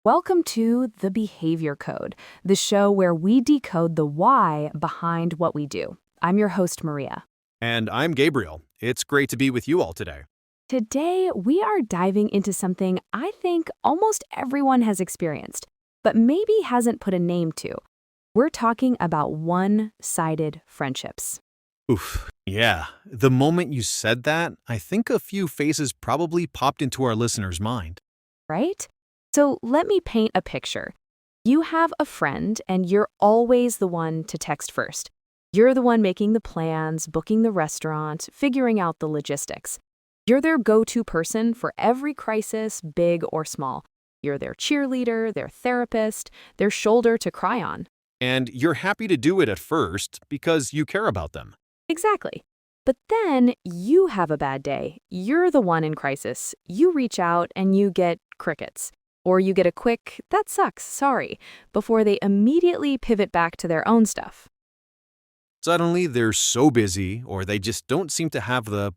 Welcome to The Behavior Code, the show where we decode the why behind what we do. I'm your host, Maria. And I'm Gabriel. It's great to be with you all today. Today, we are diving into something I think almost everyone has experienced, but maybe hasn't put a name to. We're talking about one-sided friendships. Oof. Yeah, the moment you said that, I think a few faces probably popped into our listeners' mind. Right? So let me paint a picture. You have a friend and you're always the one to text first. You're the one making the plans, booking the restaurant, figuring out the logistics. You're their go-to person for every crisis, big or small. You're their cheerleader, their therapist, their shoulder to cry on. And you're happy to do it at first because you care about them. Exactly. But then you have a bad day. You're the one in crisis. You reach out and you get crickets. Or you get a quick, "that sucks, sorry," before they immediately pivot back to their own stuff. Suddenly, they're so busy, or they just don't seem to have the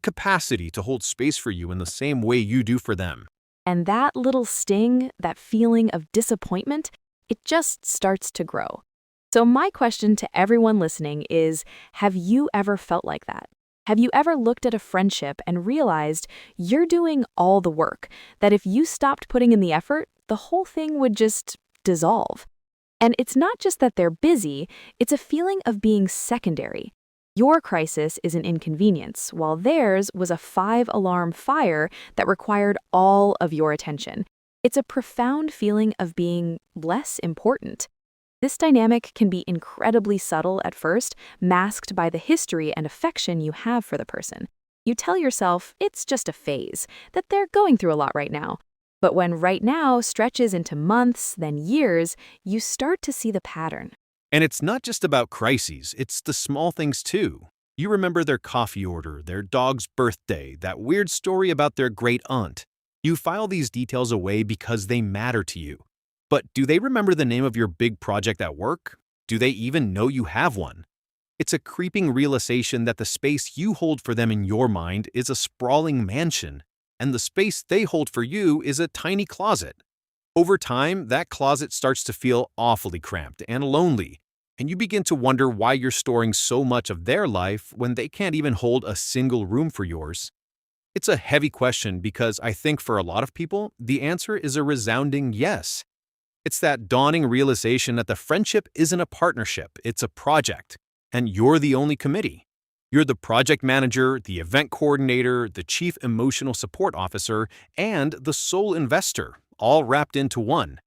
capacity to hold space for you in the same way you do for them. And that little sting, that feeling of disappointment, it just starts to grow. So my question to everyone listening is, have you ever felt like that? Have you ever looked at a friendship and realized you're doing all the work, that if you stopped putting in the effort, the whole thing would just dissolve? And it's not just that they're busy, it's a feeling of being secondary. Your crisis is an inconvenience, while theirs was a 5-alarm fire that required all of your attention. It's a profound feeling of being less important. This dynamic can be incredibly subtle at first, masked by the history and affection you have for the person. You tell yourself it's just a phase, that they're going through a lot right now. But when right now stretches into months, then years, you start to see the pattern. And it's not just about crises, it's the small things too. You remember their coffee order, their dog's birthday, that weird story about their great aunt. You file these details away because they matter to you. But do they remember the name of your big project at work? Do they even know you have one? It's a creeping realization that the space you hold for them in your mind is a sprawling mansion, and the space they hold for you is a tiny closet. Over time, that closet starts to feel awfully cramped and lonely, and you begin to wonder why you're storing so much of their life when they can't even hold a single room for yours. It's a heavy question because I think for a lot of people, the answer is a resounding yes. It's that dawning realization that the friendship isn't a partnership, it's a project, and you're the only committee. You're the project manager, the event coordinator, the chief emotional support officer, and the sole investor, all wrapped into one.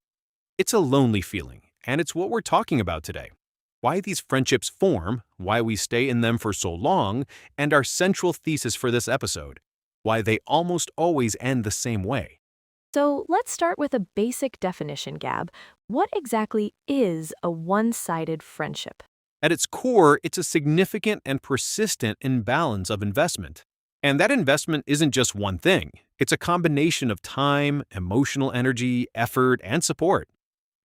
It's a lonely feeling, and it's what we're talking about today. Why these friendships form, why we stay in them for so long, and our central thesis for this episode, why they almost always end the same way. So let's start with a basic definition, Gab. What exactly is a one-sided friendship? At its core, it's a significant and persistent imbalance of investment. And that investment isn't just one thing. It's a combination of time, emotional energy, effort, and support.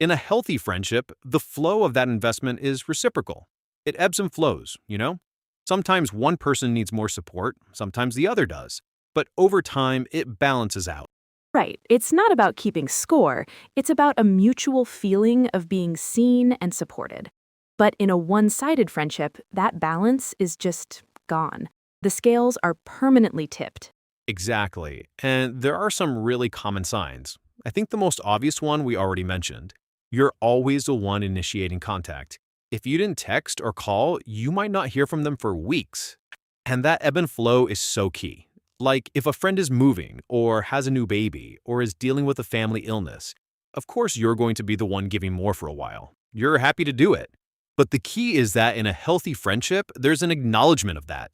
In a healthy friendship, the flow of that investment is reciprocal. It ebbs and flows, you know? Sometimes one person needs more support, sometimes the other does. But over time, it balances out. Right. It's not about keeping score. It's about a mutual feeling of being seen and supported. But in a one-sided friendship, that balance is just gone. The scales are permanently tipped. Exactly. And there are some really common signs. I think the most obvious one we already mentioned. You're always the one initiating contact. If you didn't text or call, you might not hear from them for weeks. And that ebb and flow is so key. Like if a friend is moving, or has a new baby, or is dealing with a family illness, of course you're going to be the one giving more for a while. You're happy to do it. But the key is that in a healthy friendship, there's an acknowledgement of that.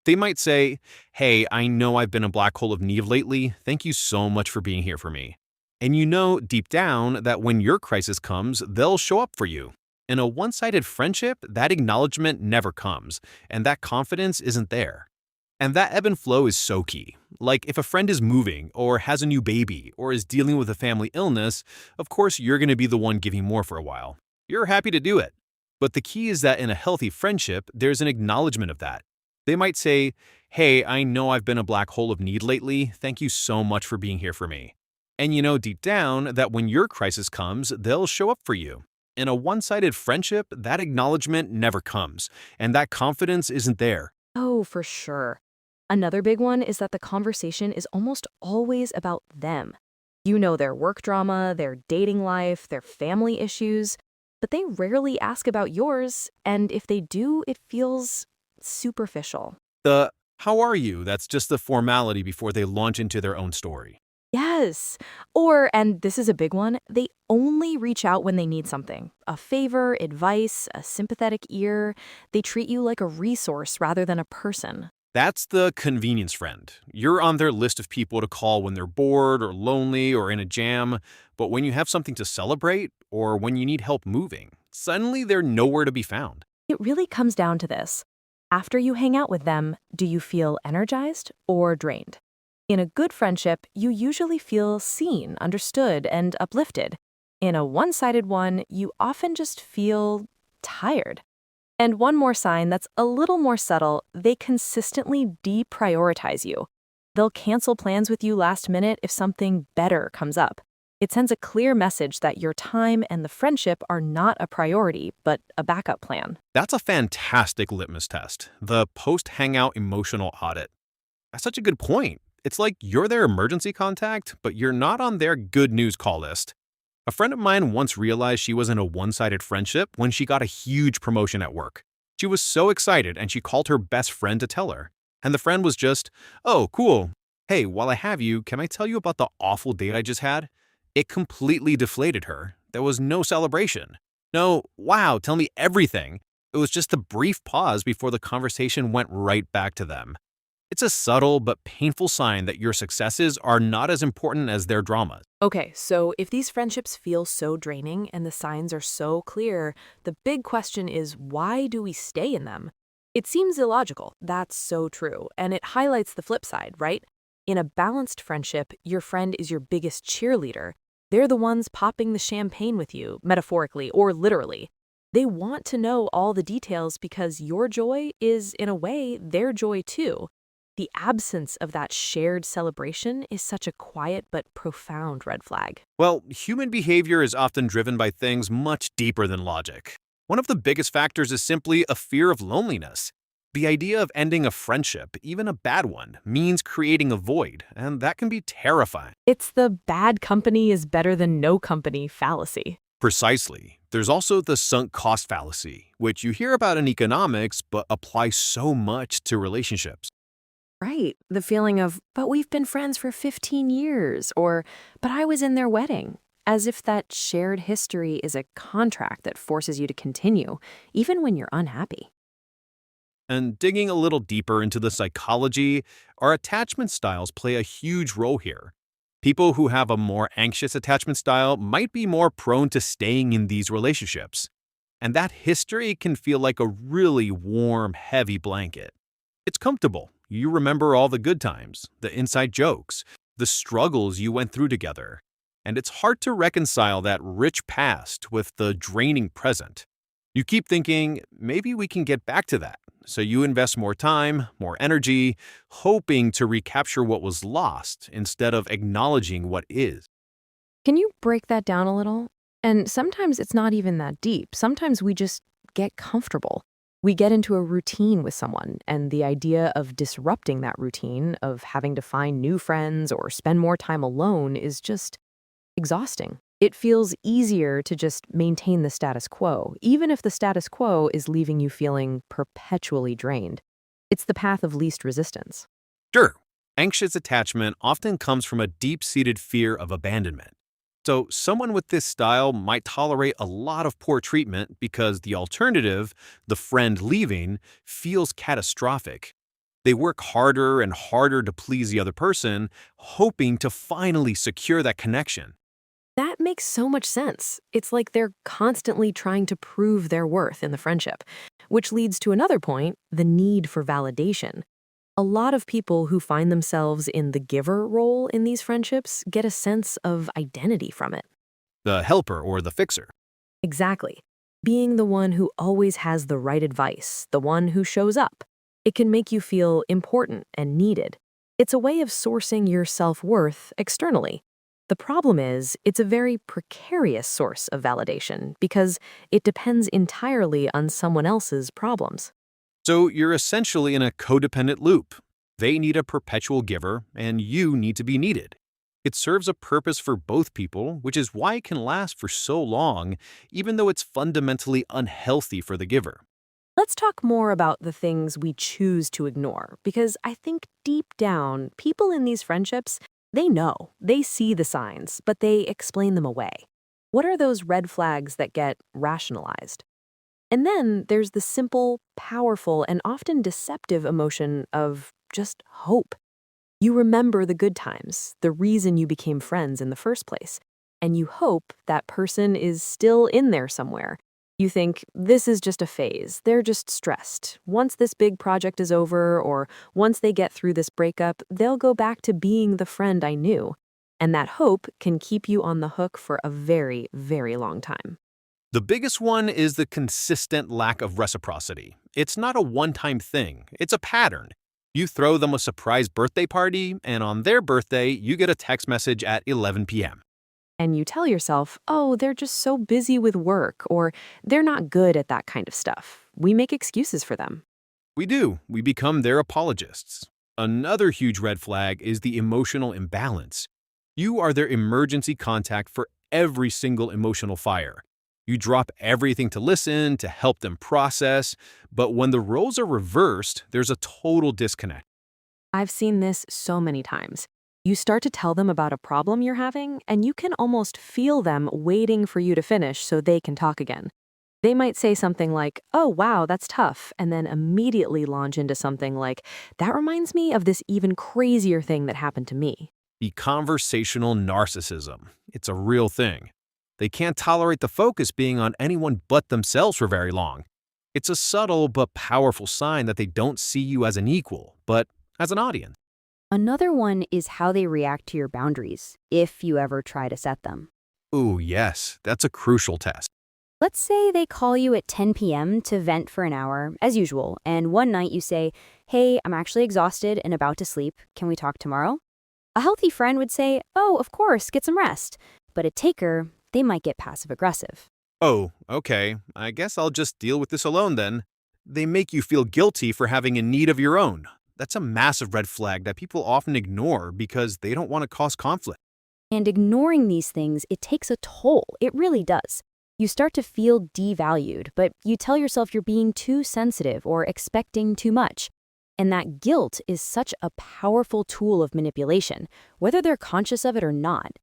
They might say, "Hey, I know I've been a black hole of need lately. Thank you so much for being here for me." And you know deep down that when your crisis comes, they'll show up for you. In a one-sided friendship, that acknowledgement never comes, and that confidence isn't there. And that ebb and flow is so key. Like if a friend is moving, or has a new baby, or is dealing with a family illness, of course you're going to be the one giving more for a while. You're happy to do it. But the key is that in a healthy friendship, there's an acknowledgement of that. They might say, "Hey, I know I've been a black hole of need lately. Thank you so much for being here for me." And you know deep down that when your crisis comes, they'll show up for you. In a one-sided friendship, that acknowledgement never comes, and that confidence isn't there. Oh, for sure. Another big one is that the conversation is almost always about them. You know their work drama, their dating life, their family issues, but they rarely ask about yours, and if they do, it feels superficial. The "how are you?" that's just the formality before they launch into their own story. Yes. Or, and this is a big one, they only reach out when they need something a favor, advice, a sympathetic ear. They treat you like a resource rather than a person. That's the convenience friend. You're on their list of people to call when they're bored or lonely or in a jam, but when you have something to celebrate or when you need help moving, suddenly they're nowhere to be found. It really comes down to this. After you hang out with them, do you feel energized or drained? In a good friendship, you usually feel seen, understood, and uplifted. In a one sided one, you often just feel tired. And one more sign that's a little more subtle, they consistently deprioritize you. They'll cancel plans with you last minute if something better comes up. It sends a clear message that your time and the friendship are not a priority, but a backup plan. That's a fantastic litmus test, the post-hangout emotional audit. That's such a good point. It's like you're their emergency contact, but you're not on their good news call list. A friend of mine once realized she was in a one-sided friendship when she got a huge promotion at work. She was so excited and she called her best friend to tell her. And the friend was just, "Oh, cool. Hey, while I have you, can I tell you about the awful date I just had?" It completely deflated her. There was no celebration. No, "Wow, tell me everything." It was just a brief pause before the conversation went right back to them. It's a subtle but painful sign that your successes are not as important as their dramas. Okay, so if these friendships feel so draining and the signs are so clear, the big question is why do we stay in them? It seems illogical. That's so true. And it highlights the flip side, right? In a balanced friendship, your friend is your biggest cheerleader. They're the ones popping the champagne with you, metaphorically or literally. They want to know all the details because your joy is, in a way, their joy too. The absence of that shared celebration is such a quiet but profound red flag. Well, human behavior is often driven by things much deeper than logic. One of the biggest factors is simply a fear of loneliness. The idea of ending a friendship, even a bad one, means creating a void, and that can be terrifying. It's the bad company is better than no company fallacy. Precisely. There's also the sunk cost fallacy, which you hear about in economics but applies so much to relationships. Right. The feeling of, but we've been friends for 15 years, or, but I was in their wedding. As if that shared history is a contract that forces you to continue, even when you're unhappy. And digging a little deeper into the psychology, our attachment styles play a huge role here. People who have a more anxious attachment style might be more prone to staying in these relationships. And that history can feel like a really warm, heavy blanket. It's comfortable. You remember all the good times, the inside jokes, the struggles you went through together. And it's hard to reconcile that rich past with the draining present. You keep thinking, maybe we can get back to that. So you invest more time, more energy, hoping to recapture what was lost instead of acknowledging what is. Can you break that down a little? And sometimes it's not even that deep. Sometimes we just get comfortable. We get into a routine with someone, and the idea of disrupting that routine, of having to find new friends or spend more time alone, is just exhausting. It feels easier to just maintain the status quo, even if the status quo is leaving you feeling perpetually drained. It's the path of least resistance. Sure, anxious attachment often comes from a deep-seated fear of abandonment. So someone with this style might tolerate a lot of poor treatment because the alternative, the friend leaving, feels catastrophic. They work harder and harder to please the other person, hoping to finally secure that connection. That makes so much sense. It's like they're constantly trying to prove their worth in the friendship, which leads to another point, the need for validation. A lot of people who find themselves in the giver role in these friendships get a sense of identity from it. The helper or the fixer. Exactly. Being the one who always has the right advice, the one who shows up. It can make you feel important and needed. It's a way of sourcing your self-worth externally. The problem is, it's a very precarious source of validation because it depends entirely on someone else's problems. So you're essentially in a codependent loop. They need a perpetual giver, and you need to be needed. It serves a purpose for both people, which is why it can last for so long, even though it's fundamentally unhealthy for the giver. Let's talk more about the things we choose to ignore, because I think deep down, people in these friendships, they know, they see the signs, but they explain them away. What are those red flags that get rationalized? And then there's the simple, powerful, and often deceptive emotion of just hope. You remember the good times, the reason you became friends in the first place, and you hope that person is still in there somewhere. You think, this is just a phase, they're just stressed. Once this big project is over, or once they get through this breakup, they'll go back to being the friend I knew. And that hope can keep you on the hook for a very, very long time. The biggest one is the consistent lack of reciprocity. It's not a one-time thing, it's a pattern. You throw them a surprise birthday party, and on their birthday, you get a text message at 11 p.m. And you tell yourself, oh, they're just so busy with work, or they're not good at that kind of stuff. We make excuses for them. We do. We become their apologists. Another huge red flag is the emotional imbalance. You are their emergency contact for every single emotional fire. You drop everything to listen, to help them process, but when the roles are reversed, there's a total disconnect. I've seen this so many times. You start to tell them about a problem you're having, and you can almost feel them waiting for you to finish so they can talk again. They might say something like, oh, wow, that's tough, and then immediately launch into something like, that reminds me of this even crazier thing that happened to me. The conversational narcissism. It's a real thing. They can't tolerate the focus being on anyone but themselves for very long. It's a subtle but powerful sign that they don't see you as an equal, but as an audience. Another one is how they react to your boundaries, if you ever try to set them. Ooh, yes, that's a crucial test. Let's say they call you at 10 p.m. to vent for an hour, as usual, and one night you say, hey, I'm actually exhausted and about to sleep. Can we talk tomorrow? A healthy friend would say, oh, of course, get some rest. But a taker, they might get passive-aggressive. Oh, okay, I guess I'll just deal with this alone then. They make you feel guilty for having a need of your own. That's a massive red flag that people often ignore because they don't want to cause conflict. And ignoring these things, it takes a toll. It really does. You start to feel devalued, but you tell yourself you're being too sensitive or expecting too much. And that guilt is such a powerful tool of manipulation, whether they're conscious of it or not.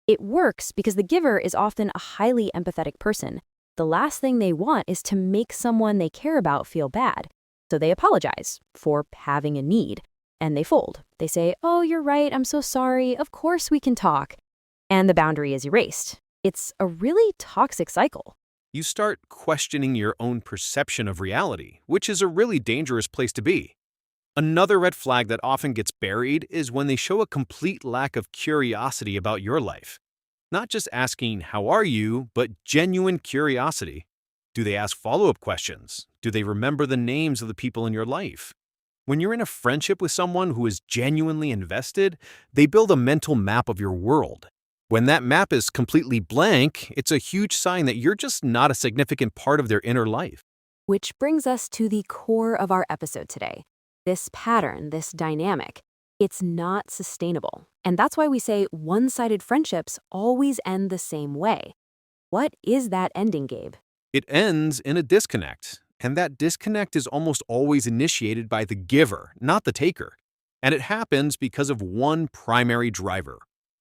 It works because the giver is often a highly empathetic person. The last thing they want is to make someone they care about feel bad. So they apologize for having a need, and they fold. They say, oh, you're right, I'm so sorry, of course we can talk. And the boundary is erased. It's a really toxic cycle. You start questioning your own perception of reality, which is a really dangerous place to be. Another red flag that often gets buried is when they show a complete lack of curiosity about your life. Not just asking, how are you, but genuine curiosity. Do they ask follow-up questions? Do they remember the names of the people in your life? When you're in a friendship with someone who is genuinely invested, they build a mental map of your world. When that map is completely blank, it's a huge sign that you're just not a significant part of their inner life. Which brings us to the core of our episode today. This pattern, this dynamic, it's not sustainable. And that's why we say one-sided friendships always end the same way. What is that ending, Gabe? It ends in a disconnect, and that disconnect is almost always initiated by the giver, not the taker. And it happens because of one primary driver: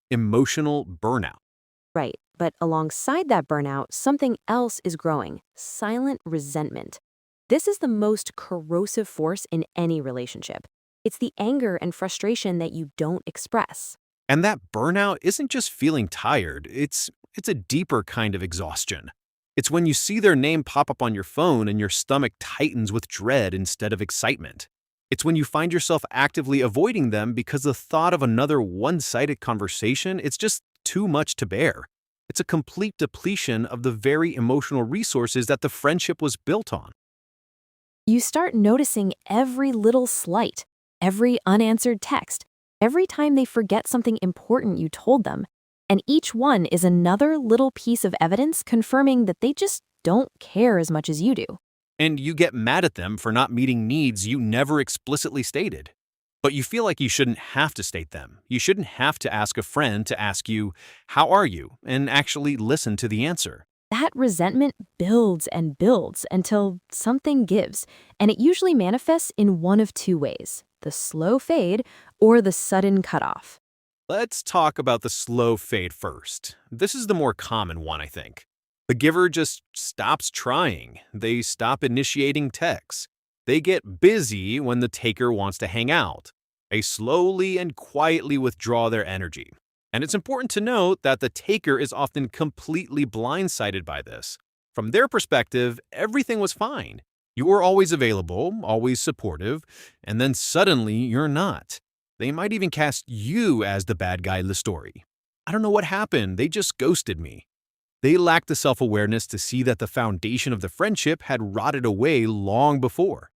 emotional burnout. Right, but alongside that burnout, something else is growing: silent resentment. This is the most corrosive force in any relationship. It's the anger and frustration that you don't express. And that burnout isn't just feeling tired, it's a deeper kind of exhaustion. It's when you see their name pop up on your phone and your stomach tightens with dread instead of excitement. It's when you find yourself actively avoiding them because the thought of another one-sided conversation, it's just too much to bear. It's a complete depletion of the very emotional resources that the friendship was built on. You start noticing every little slight, every unanswered text, every time they forget something important you told them. And each one is another little piece of evidence confirming that they just don't care as much as you do. And you get mad at them for not meeting needs you never explicitly stated. But you feel like you shouldn't have to state them. You shouldn't have to ask a friend to ask you, "How are you?" and actually listen to the answer. That resentment builds and builds until something gives, and it usually manifests in one of two ways: the slow fade or the sudden cutoff. Let's talk about the slow fade first. This is the more common one, I think. The giver just stops trying. They stop initiating texts. They get busy when the taker wants to hang out. They slowly and quietly withdraw their energy. And it's important to note that the taker is often completely blindsided by this. From their perspective, everything was fine. You were always available, always supportive, and then suddenly you're not. They might even cast you as the bad guy in the story. I don't know what happened, they just ghosted me. They lacked the self-awareness to see that the foundation of the friendship had rotted away long before.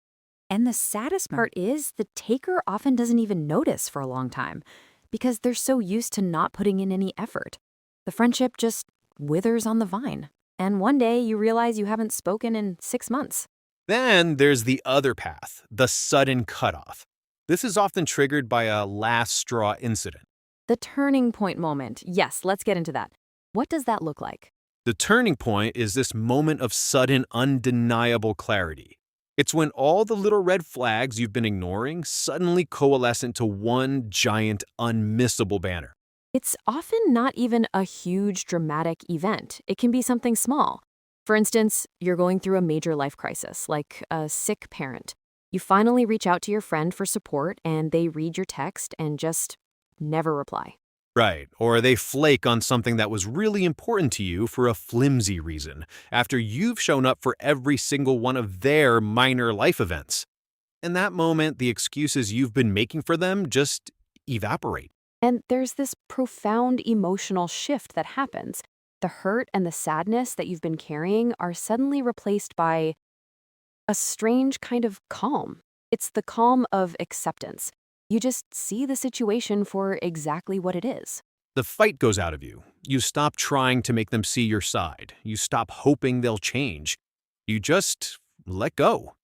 And the saddest part is the taker often doesn't even notice for a long time because they're so used to not putting in any effort. The friendship just withers on the vine. And one day you realize you haven't spoken in 6 months. Then there's the other path, the sudden cutoff. This is often triggered by a last straw incident. The turning point moment. Yes, let's get into that. What does that look like? The turning point is this moment of sudden, undeniable clarity. It's when all the little red flags you've been ignoring suddenly coalesce into one giant, unmissable banner. It's often not even a huge dramatic event. It can be something small. For instance, you're going through a major life crisis, like a sick parent. You finally reach out to your friend for support and they read your text and just never reply. Right, or they flake on something that was really important to you for a flimsy reason, after you've shown up for every single one of their minor life events. In that moment, the excuses you've been making for them just evaporate. And there's this profound emotional shift that happens. The hurt and the sadness that you've been carrying are suddenly replaced by a strange kind of calm. It's the calm of acceptance. You just see the situation for exactly what it is. The fight goes out of you. You stop trying to make them see your side. You stop hoping they'll change. You just let go.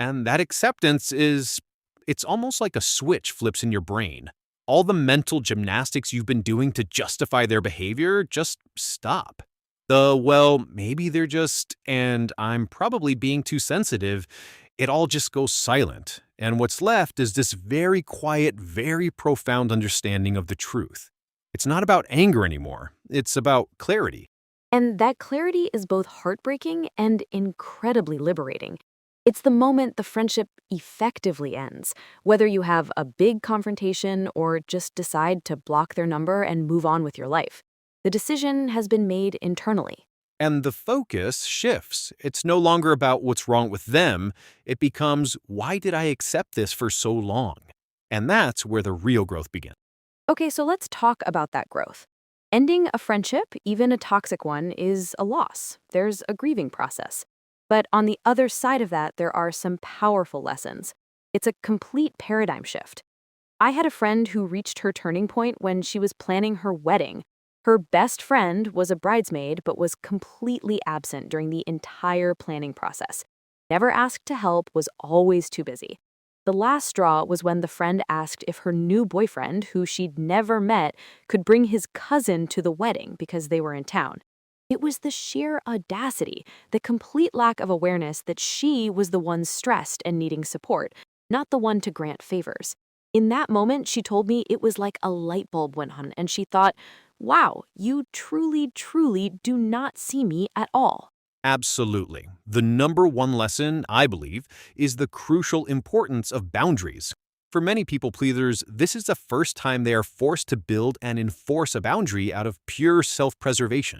And that acceptance it's almost like a switch flips in your brain. All the mental gymnastics you've been doing to justify their behavior just stop. Well, maybe they're just, and I'm probably being too sensitive, it all just goes silent. And what's left is this very quiet, very profound understanding of the truth. It's not about anger anymore. It's about clarity. And that clarity is both heartbreaking and incredibly liberating. It's the moment the friendship effectively ends, whether you have a big confrontation or just decide to block their number and move on with your life. The decision has been made internally. And the focus shifts. It's no longer about what's wrong with them. It becomes, why did I accept this for so long? And that's where the real growth begins. Okay, so let's talk about that growth. Ending a friendship, even a toxic one, is a loss. There's a grieving process. But on the other side of that, there are some powerful lessons. It's a complete paradigm shift. I had a friend who reached her turning point when she was planning her wedding. Her best friend was a bridesmaid but was completely absent during the entire planning process. Never asked to help, was always too busy. The last straw was when the friend asked if her new boyfriend, who she'd never met, could bring his cousin to the wedding because they were in town. It was the sheer audacity, the complete lack of awareness that she was the one stressed and needing support, not the one to grant favors. In that moment, she told me it was like a light bulb went on, and she thought, wow, you truly, truly do not see me at all. Absolutely. The number one lesson, I believe, is the crucial importance of boundaries. For many people pleasers, this is the first time they are forced to build and enforce a boundary out of pure self-preservation.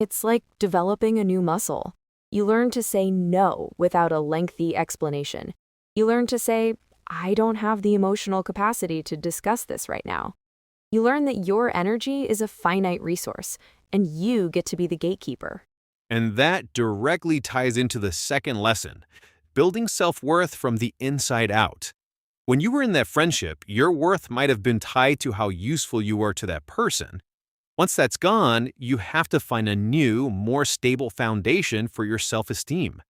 It's like developing a new muscle. You learn to say no without a lengthy explanation. You learn to say, I don't have the emotional capacity to discuss this right now. You learn that your energy is a finite resource, and you get to be the gatekeeper. And that directly ties into the second lesson, building self-worth from the inside out. When you were in that friendship, your worth might have been tied to how useful you were to that person. Once that's gone, you have to find a new, more stable foundation for your self-esteem.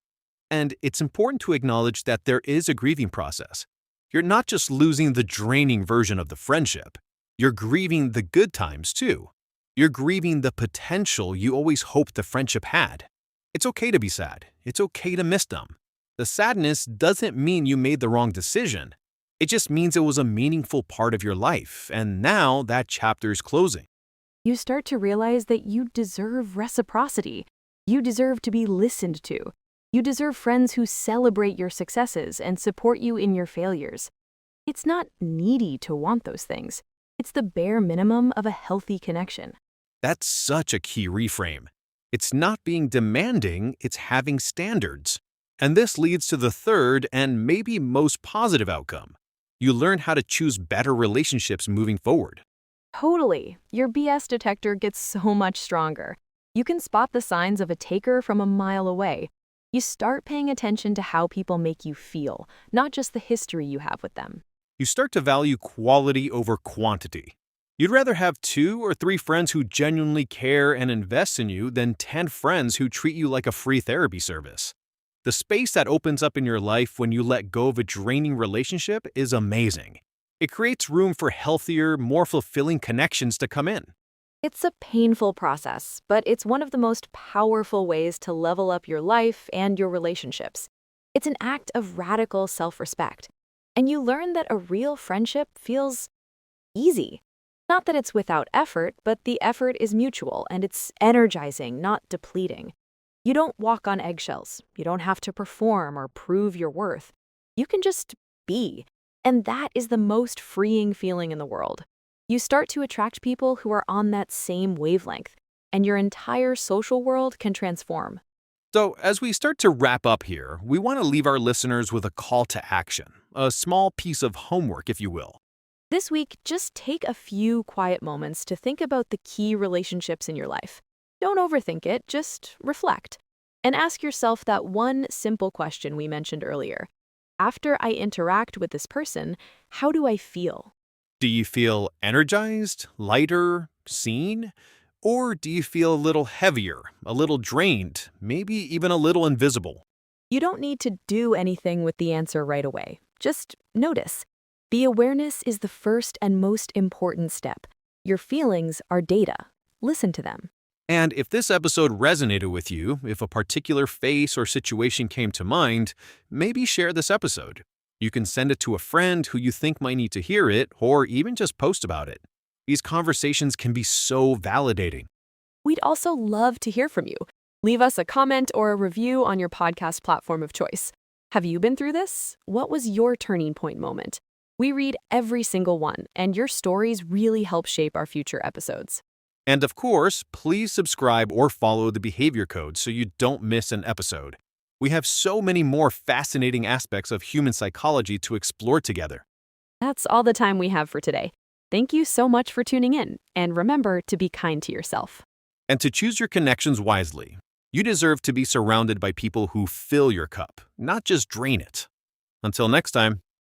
And it's important to acknowledge that there is a grieving process. You're not just losing the draining version of the friendship, you're grieving the good times too. You're grieving the potential you always hoped the friendship had. It's okay to be sad. It's okay to miss them. The sadness doesn't mean you made the wrong decision. It just means it was a meaningful part of your life, and now that chapter is closing. You start to realize that you deserve reciprocity. You deserve to be listened to. You deserve friends who celebrate your successes and support you in your failures. It's not needy to want those things. It's the bare minimum of a healthy connection. That's such a key reframe. It's not being demanding, it's having standards. And this leads to the third and maybe most positive outcome. You learn how to choose better relationships moving forward. Totally. Your BS detector gets so much stronger. You can spot the signs of a taker from a mile away. You start paying attention to how people make you feel, not just the history you have with them. You start to value quality over quantity. You'd rather have 2 or 3 friends who genuinely care and invest in you than 10 friends who treat you like a free therapy service. The space that opens up in your life when you let go of a draining relationship is amazing. It creates room for healthier, more fulfilling connections to come in. It's a painful process, but it's one of the most powerful ways to level up your life and your relationships. It's an act of radical self-respect. And you learn that a real friendship feels easy. Not that it's without effort, but the effort is mutual and it's energizing, not depleting. You don't walk on eggshells. You don't have to perform or prove your worth. You can just be. And that is the most freeing feeling in the world. You start to attract people who are on that same wavelength, and your entire social world can transform. So, as we start to wrap up here, we want to leave our listeners with a call to action, a small piece of homework, if you will. This week, just take a few quiet moments to think about the key relationships in your life. Don't overthink it, just reflect. And ask yourself that one simple question we mentioned earlier. After I interact with this person, how do I feel? Do you feel energized, lighter, seen? Or do you feel a little heavier, a little drained, maybe even a little invisible? You don't need to do anything with the answer right away. Just notice. The awareness is the first and most important step. Your feelings are data. Listen to them. And if this episode resonated with you, if a particular face or situation came to mind, maybe share this episode. You can send it to a friend who you think might need to hear it, or even just post about it. These conversations can be so validating. We'd also love to hear from you. Leave us a comment or a review on your podcast platform of choice. Have you been through this? What was your turning point moment? We read every single one, and your stories really help shape our future episodes. And of course, please subscribe or follow the behavior code so you don't miss an episode. We have so many more fascinating aspects of human psychology to explore together. That's all the time we have for today. Thank you so much for tuning in, and remember to be kind to yourself. And to choose your connections wisely. You deserve to be surrounded by people who fill your cup, not just drain it. Until next time.